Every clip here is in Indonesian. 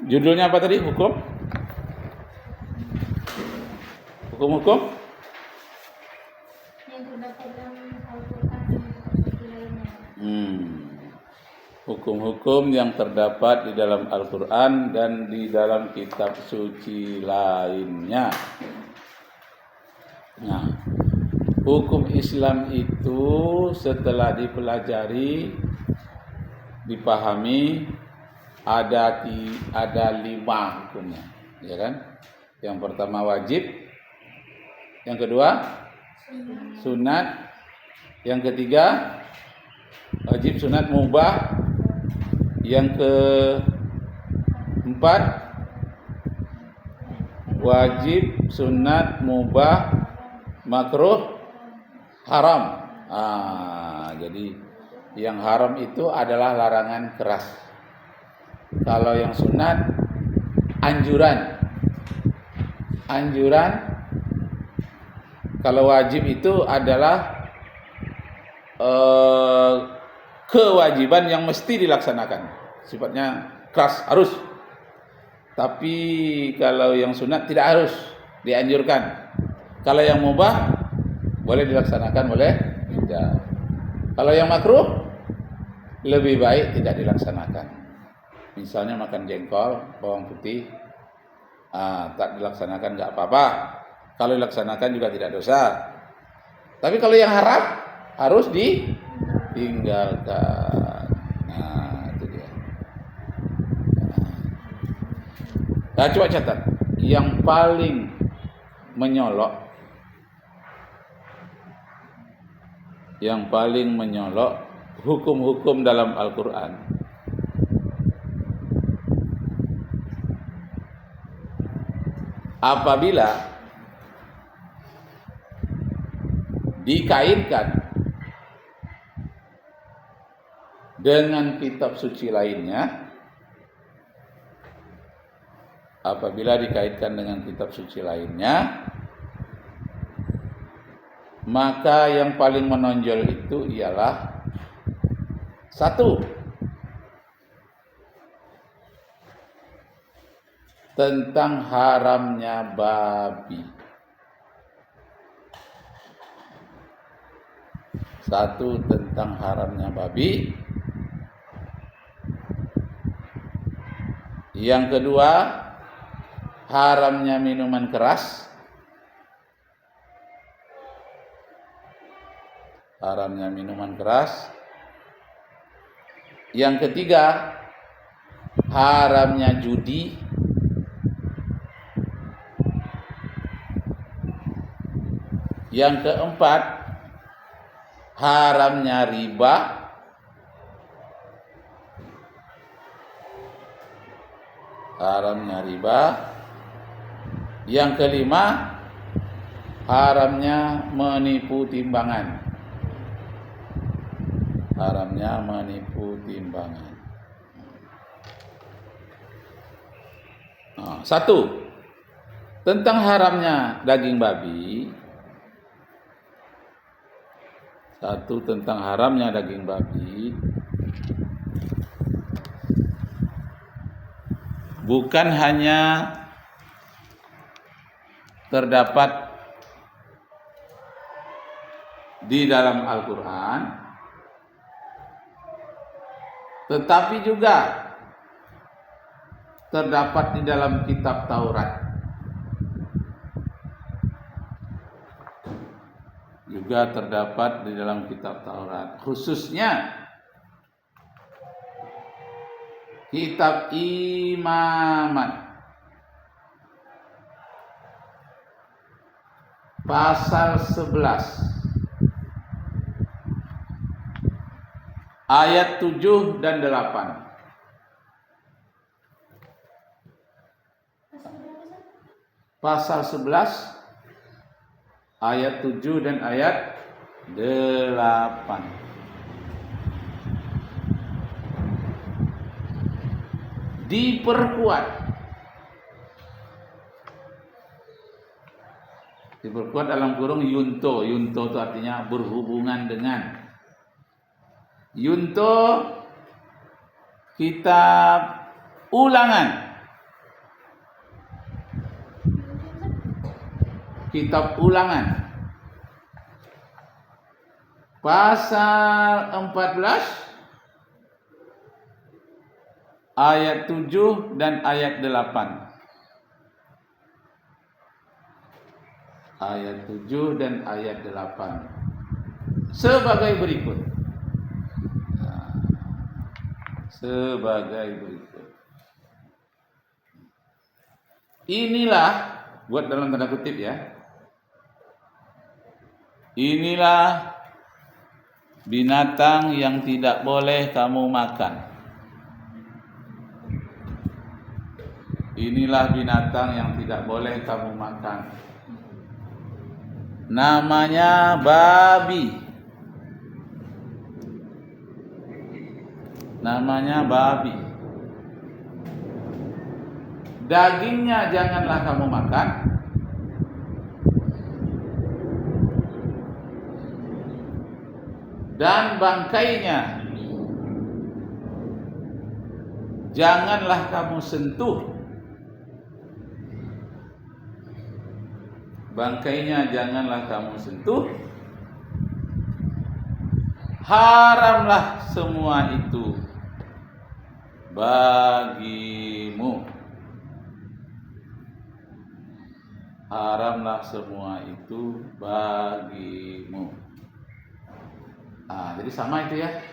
Judulnya apa tadi? Hukum? Hukum-hukum? Yang terdapat dalam Al-Quran dan suci lainnya. Hukum-hukum yang terdapat di dalam Al-Quran dan di dalam kitab suci lainnya. Nah, hukum Islam itu setelah dipelajari, dipahami, ada 5 hukumnya, ya kan? Yang pertama wajib, yang kedua sunat, yang ketiga wajib, sunat, mubah, yang keempat wajib, sunat, mubah, makruh, haram. Jadi yang haram itu adalah larangan keras. Kalau yang sunat anjuran. Kalau wajib itu adalah kewajiban yang mesti dilaksanakan. Sifatnya keras, harus. Tapi kalau yang sunat tidak harus, dianjurkan. Kalau yang mubah boleh dilaksanakan, boleh tidak. Kalau yang makruh lebih baik tidak dilaksanakan. Misalnya makan jengkol, bawang putih, tak dilaksanakan nggak apa-apa. Kalau dilaksanakan juga tidak dosa. Tapi kalau yang haram harus ditinggalkan. Nah, itu dia. Nah, coba catat. Yang paling menyolok hukum-hukum dalam Al-Quran apabila dikaitkan dengan kitab suci lainnya, maka yang paling menonjol itu ialah 1, tentang haramnya babi. 1, tentang haramnya babi. Yang kedua, haramnya minuman keras. Yang ketiga, haramnya judi. Yang keempat, haramnya riba. Yang kelima, haramnya menipu timbangan. 1, tentang haramnya daging babi. Bukan hanya terdapat di dalam Al-Quran, tetapi juga terdapat di dalam kitab Taurat. Khususnya kitab Imamat pasal 11 ayat 7 dan 8. Pasal 11 ayat 7 dan ayat 8. Diperkuat dalam kurung yunto. Yunto itu artinya berhubungan dengan. Yunto kitab Ulangan Kitab Ulangan pasal 14 ayat 7 dan ayat 8. Ayat 7 dan ayat 8 sebagai berikut. Sebagai berikut. Inilah, buat dalam tanda kutip ya. Inilah binatang yang tidak boleh kamu makan. Inilah binatang yang tidak boleh kamu makan. Namanya babi. Namanya babi. Dagingnya janganlah kamu makan. Dan bangkainya janganlah kamu sentuh. Bangkainya janganlah kamu sentuh. Haramlah semua itu bagimu. Haramlah semua itu bagimu. Jadi sama itu ya,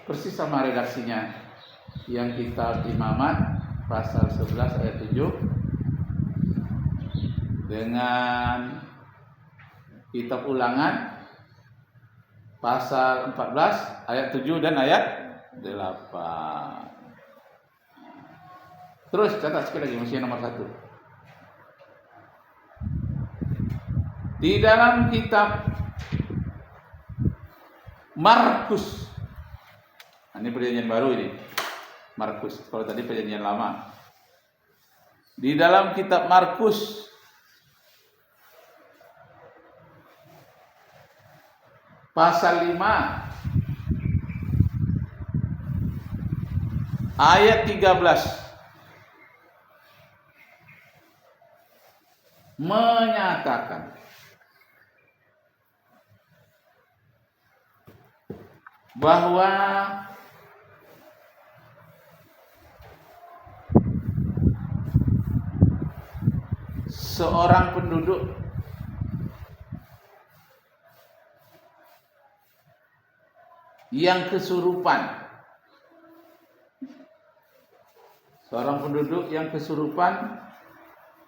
persis sama redaksinya yang kitab Imamat pasal 11 ayat 7 dengan kitab Ulangan pasal 14 ayat 7 dan ayat 8. Terus catat sekali lagi, mesti nomor 1. Di dalam kitab Markus, ini perjanjian baru ini, Markus. Kalau tadi perjanjian lama. Di dalam kitab Markus pasal 5 ayat 13 menyatakan bahwa seorang penduduk yang kesurupan,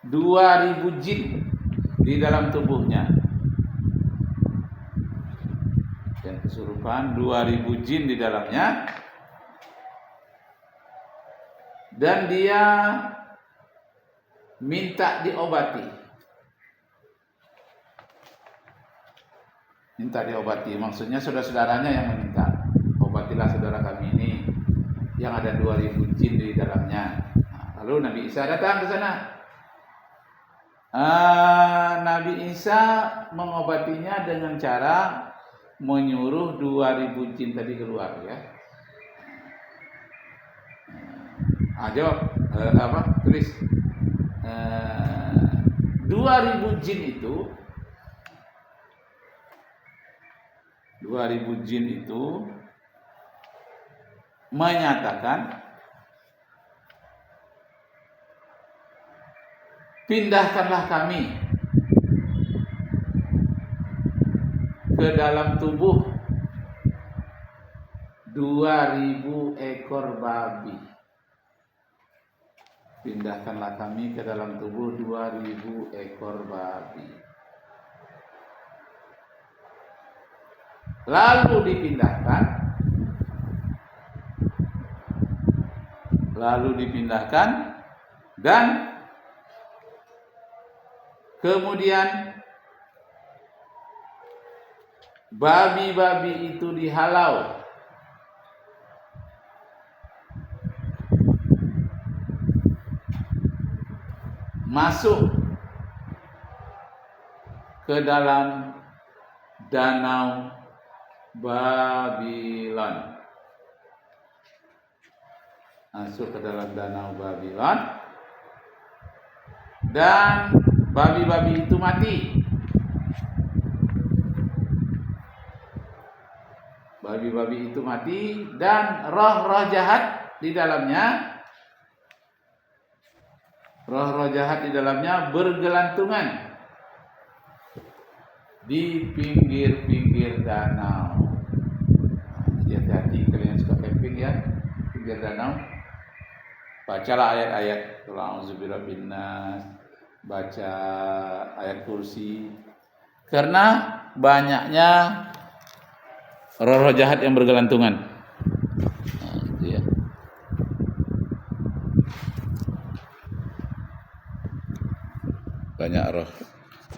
2000 jin di dalam tubuhnya. Yang kesurupan 2000 jin di dalamnya, dan dia minta diobati. Minta diobati, maksudnya saudara-saudaranya yang meminta, obatilah saudara kami ini yang ada 2000 jin di dalamnya. Lalu Nabi Isa datang ke sana. Nabi Isa mengobatinya dengan cara menyuruh 2000 jin tadi keluar ya. Jawab tulis. 2000 jin itu 2000 jin itu menyatakan, pindahkanlah kami ke dalam tubuh 2000 ekor babi. Pindahkanlah kami ke dalam tubuh 2000 ekor babi. Lalu dipindahkan dan kemudian babi-babi itu dihalau masuk ke dalam danau Babylon. Masuk ke dalam danau Babylon, dan babi-babi itu mati. babi-babi itu mati dan roh-roh jahat di dalamnya, roh-roh jahat di dalamnya bergelantungan di pinggir-pinggir danau. Hati-hati kalian suka camping ya, pinggir danau. Bacalah ayat-ayat A'udzubillahiminnas, baca ayat kursi, karena banyaknya roh-roh jahat yang bergelantungan. Nah, gitu ya. Banyak roh